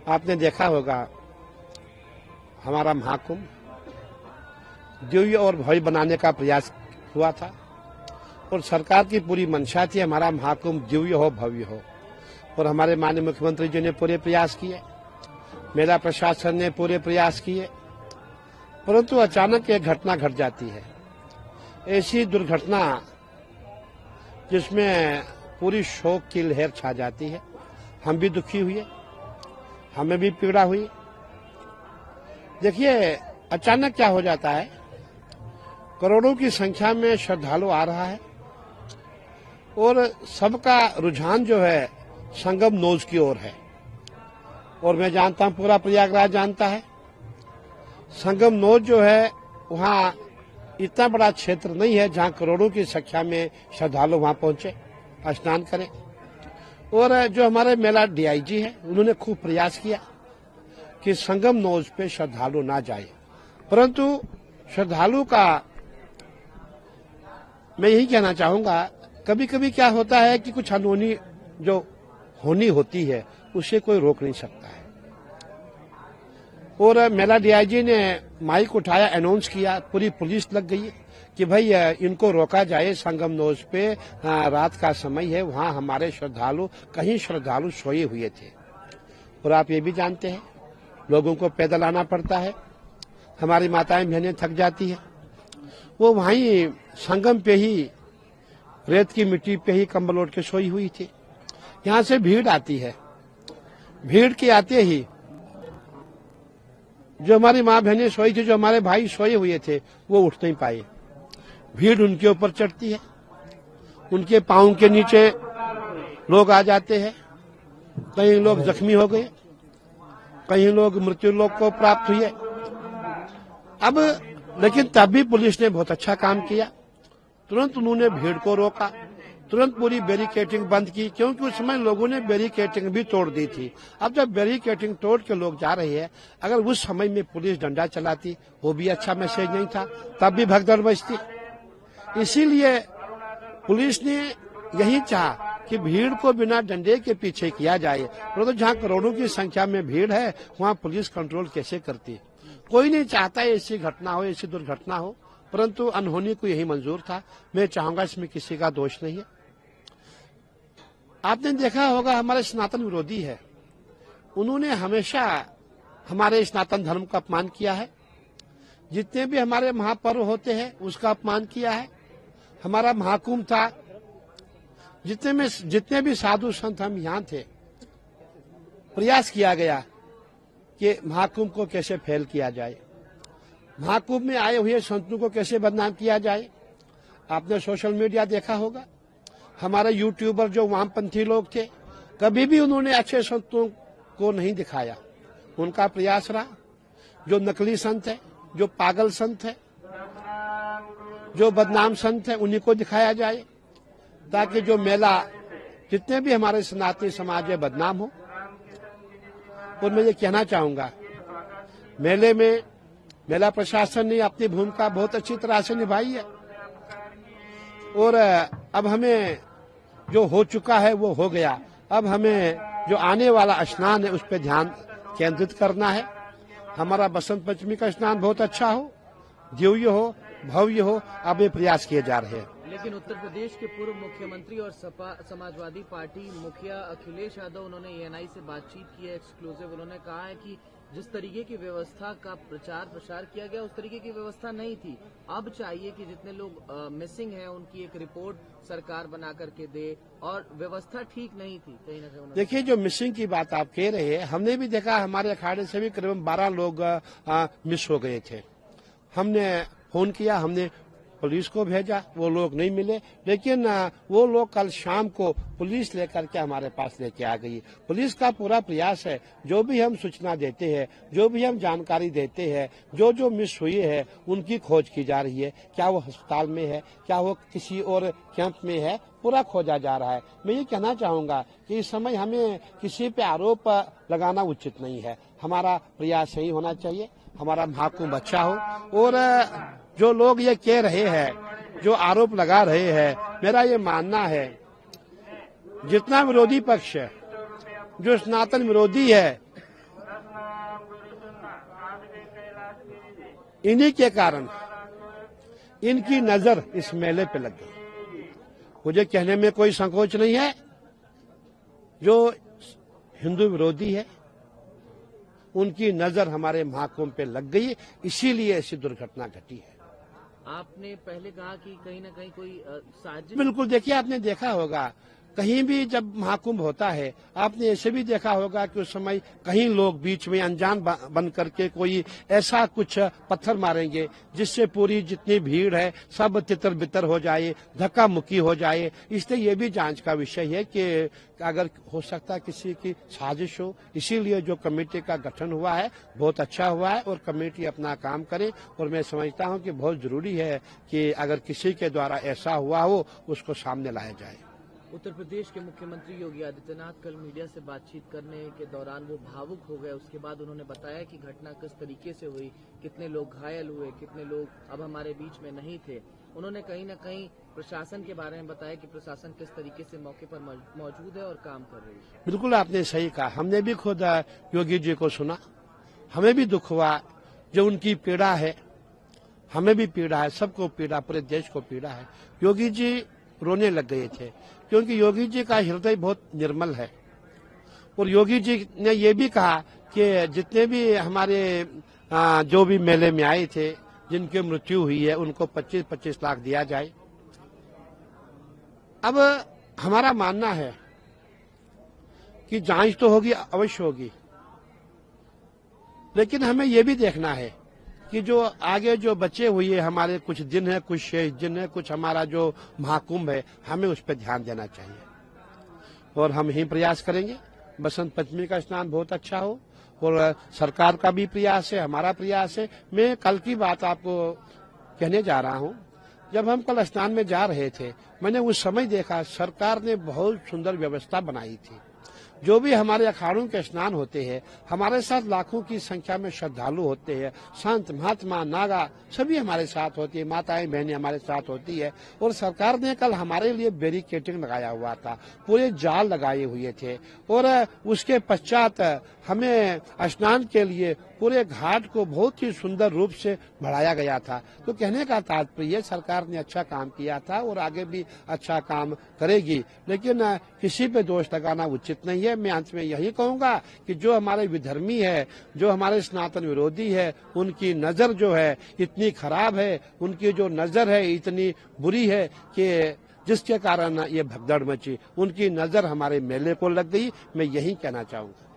आपने देखा होगा हमारा महाकुंभ दिव्य और भव्य बनाने का प्रयास हुआ था और सरकार की पूरी मंशा थी हमारा महाकुंभ दिव्य हो, भव्य हो। और हमारे माननीय मुख्यमंत्री जी ने पूरे प्रयास किए, मेला प्रशासन ने पूरे प्रयास किए, परंतु अचानक एक घटना घट जाती है। ऐसी दुर्घटना जिसमें पूरी शोक की लहर छा जाती है। हम भी दुखी हुए, हमें भी पीड़ा हुई। देखिए, अचानक क्या हो जाता है, करोड़ों की संख्या में श्रद्धालु आ रहा है और सबका रुझान जो है संगम नोज की ओर है। और मैं जानता हूं, पूरा प्रयागराज जानता है, संगम नोज जो है वहां इतना बड़ा क्षेत्र नहीं है जहां करोड़ों की संख्या में श्रद्धालु वहां पहुंचे, स्नान करें। और जो हमारे मेला डीआईजी है, उन्होंने खूब प्रयास किया कि संगम नोज पे श्रद्धालु ना जाए, परंतु श्रद्धालु का मैं यही कहना चाहूंगा, कभी कभी क्या होता है कि कुछ अनहोनी जो होनी होती है उसे कोई रोक नहीं सकता है। और मेला डीआईजी ने माइक उठाया, अनाउंस किया, पूरी पुलिस लग गई कि भाई इनको रोका जाए, संगम नोज पे रात का समय है, वहां हमारे श्रद्धालु, कहीं श्रद्धालु सोए हुए थे। और आप ये भी जानते हैं, लोगों को पैदल आना पड़ता है, हमारी माताएं बहनें थक जाती है, वो वहीं संगम पे ही रेत की मिट्टी पे ही कंबल ओढ़ के सोई हुई थी। यहां से भीड़ आती है, भीड़ के आते ही जो हमारी माँ बहनें सोई थी, जो हमारे भाई सोए हुए थे, वो उठ नहीं पाए। भीड़ उनके ऊपर चढ़ती है, उनके पांव के नीचे लोग आ जाते हैं, कई लोग जख्मी हो गए, कई लोग मृत्यु लोक को प्राप्त हुए। अब लेकिन तब भी पुलिस ने बहुत अच्छा काम किया, तुरंत उन्होंने भीड़ को रोका, तुरंत पूरी बैरिकेटिंग बंद की, क्योंकि उस समय लोगों ने बैरिकेटिंग भी तोड़ दी थी। अब जब बैरिकेटिंग तोड़ के लोग जा रहे हैं, अगर उस समय में पुलिस डंडा चलाती, वो भी अच्छा मैसेज नहीं था, तब भी भगदड़ मचती। इसीलिए पुलिस ने यही चाहा कि भीड़ को बिना डंडे के पीछे किया जाए, परंतु तो जहाँ करोड़ों की संख्या में भीड़ है वहाँ पुलिस कंट्रोल कैसे करती। कोई नहीं चाहता ऐसी घटना हो, ऐसी दुर्घटना हो, परंतु अनहोनी को यही मंजूर था। मैं चाहूंगा इसमें किसी का दोष नहीं है। आपने देखा होगा हमारे सनातन विरोधी है, उन्होंने हमेशा हमारे सनातन धर्म का अपमान किया है, जितने भी हमारे महापर्व होते हैं उसका अपमान किया है। हमारा महाकुंभ था, जितने भी साधु संत हम यहाँ थे, प्रयास किया गया कि महाकुंभ को कैसे फेल किया जाए, महाकुंभ में आए हुए संतों को कैसे बदनाम किया जाए। आपने सोशल मीडिया देखा होगा, हमारे यूट्यूबर जो वामपंथी लोग थे, कभी भी उन्होंने अच्छे संतों को नहीं दिखाया। उनका प्रयास रहा, जो नकली संत है, जो पागल संत है, जो बदनाम संत है, उन्हीं को दिखाया जाए, ताकि जो मेला, जितने भी हमारे सनातनी समाज में बदनाम हो। और मैं ये कहना चाहूंगा, मेले में मेला प्रशासन ने अपनी भूमिका बहुत अच्छी तरह से निभाई है और अब हमें जो हो चुका है वो हो गया। अब हमें जो आने वाला स्नान है उस पर ध्यान केंद्रित करना है। हमारा बसंत पंचमी का स्नान बहुत अच्छा हो, दिव्य हो, भव्य हो, अब ये प्रयास किए जा रहे हैं। लेकिन उत्तर प्रदेश के पूर्व मुख्यमंत्री और सपा समाजवादी पार्टी मुखिया अखिलेश यादव, उन्होंने एएनआई से बातचीत की है एक्सक्लूसिव। उन्होंने कहा है कि जिस तरीके की व्यवस्था का प्रचार प्रसार किया गया उस तरीके की व्यवस्था नहीं थी। अब चाहिए कि जितने लोग मिसिंग हैं उनकी एक रिपोर्ट सरकार बना करके दे, और व्यवस्था ठीक नहीं थी कहीं ना कहीं। देखिए, जो मिसिंग की बात आप कह रहे हैं, हमने भी देखा, हमारे अखाड़े से भी करीबन 12 लोग मिस हो गए थे। हमने फोन किया, हमने पुलिस को भेजा, वो लोग नहीं मिले, लेकिन वो लोग कल शाम को पुलिस लेकर के हमारे पास लेके आ गई। पुलिस का पूरा प्रयास है, जो भी हम सूचना देते हैं, जो भी हम जानकारी देते हैं, जो जो मिस हुई है उनकी खोज की जा रही है। क्या वो अस्पताल में है, क्या वो किसी और कैंप में है, पूरा खोजा जा रहा है। मैं ये कहना चाहूंगा कि इस समय हमें किसी पे आरोप लगाना उचित नहीं है। हमारा प्रयास यही होना चाहिए, हमारा महाकुंभ अच्छा हो। और जो लोग ये कह रहे हैं, जो आरोप लगा रहे हैं, मेरा ये मानना है, जितना विरोधी पक्ष है, जो सनातन विरोधी है, इन्हीं के कारण इनकी नजर इस मेले पे लग गई। मुझे कहने में कोई संकोच नहीं है, जो हिंदू विरोधी है उनकी नजर हमारे महाकुंभ पे लग गई, इसीलिए ऐसी दुर्घटना घटी है। आपने पहले कहा कि कहीं न कहीं कोई साजिश। बिल्कुल, देखिए आपने देखा होगा कहीं भी जब महाकुंभ होता है, आपने ऐसे भी देखा होगा कि उस समय कहीं लोग बीच में अनजान बन करके कोई ऐसा कुछ पत्थर मारेंगे जिससे पूरी जितनी भीड़ है सब तितर बितर हो जाए, धक्का मुक्की हो जाए। इसलिए ये भी जांच का विषय है कि अगर हो सकता है किसी की साजिश हो, इसीलिए जो कमेटी का गठन हुआ है बहुत अच्छा हुआ है और कमेटी अपना काम करे। और मैं समझता हूं कि बहुत जरूरी है कि अगर किसी के द्वारा ऐसा हुआ हो उसको सामने लाया जाए। उत्तर प्रदेश के मुख्यमंत्री योगी आदित्यनाथ कल मीडिया से बातचीत करने के दौरान वो भावुक हो गए। उसके बाद उन्होंने बताया कि घटना किस तरीके से हुई, कितने लोग घायल हुए, कितने लोग अब हमारे बीच में नहीं थे। उन्होंने कहीं न कहीं प्रशासन के बारे में बताया कि प्रशासन किस तरीके से मौके पर मौजूद है और काम कर रही है। बिल्कुल आपने सही कहा, हमने भी खुद योगी जी को सुना, हमें भी दुख हुआ। जो उनकी पीड़ा है हमें भी पीड़ा है, सबको पीड़ा, पूरे देश को पीड़ा है। योगी जी रोने लग गए थे क्योंकि योगी जी का हृदय बहुत निर्मल है। और योगी जी ने ये भी कहा कि जितने भी हमारे जो भी मेले में आए थे जिनकी मृत्यु हुई है उनको 25-25 लाख दिया जाए। अब हमारा मानना है कि जांच तो होगी, अवश्य होगी, लेकिन हमें ये भी देखना है कि जो आगे जो बचे हुए हमारे कुछ दिन है, कुछ शेष दिन है, कुछ हमारा जो महाकुंभ है, हमें उस पर ध्यान देना चाहिए। और हम ही प्रयास करेंगे बसंत पंचमी का स्नान बहुत अच्छा हो, और सरकार का भी प्रयास है, हमारा प्रयास है। मैं कल की बात आपको कहने जा रहा हूं। जब हम कल स्नान में जा रहे थे, मैंने उस समय देखा सरकार ने बहुत सुंदर व्यवस्था बनाई थी। जो भी हमारे अखाड़ों के स्नान होते हैं, हमारे साथ लाखों की संख्या में श्रद्धालु होते हैं, संत महात्मा नागा सभी हमारे साथ होती है, माताएं बहनें हमारे साथ होती है। और सरकार ने कल हमारे लिए बैरिकेडिंग लगाया हुआ था, पूरे जाल लगाए हुए थे। और उसके पश्चात हमें स्नान के लिए पूरे घाट को बहुत ही सुंदर रूप से बढ़ाया गया था। तो कहने का तात्पर्य सरकार ने अच्छा काम किया था और आगे भी अच्छा काम करेगी, लेकिन किसी पे दोष लगाना उचित नहीं है। मैं अंत में यही कहूंगा कि जो हमारे विधर्मी है, जो हमारे सनातन विरोधी है, उनकी नजर जो है इतनी खराब है, उनकी जो नजर है इतनी बुरी है कि जिसके कारण ये भगदड़ मची, उनकी नजर हमारे मेले को लग गई। मैं यही कहना चाहूंगा।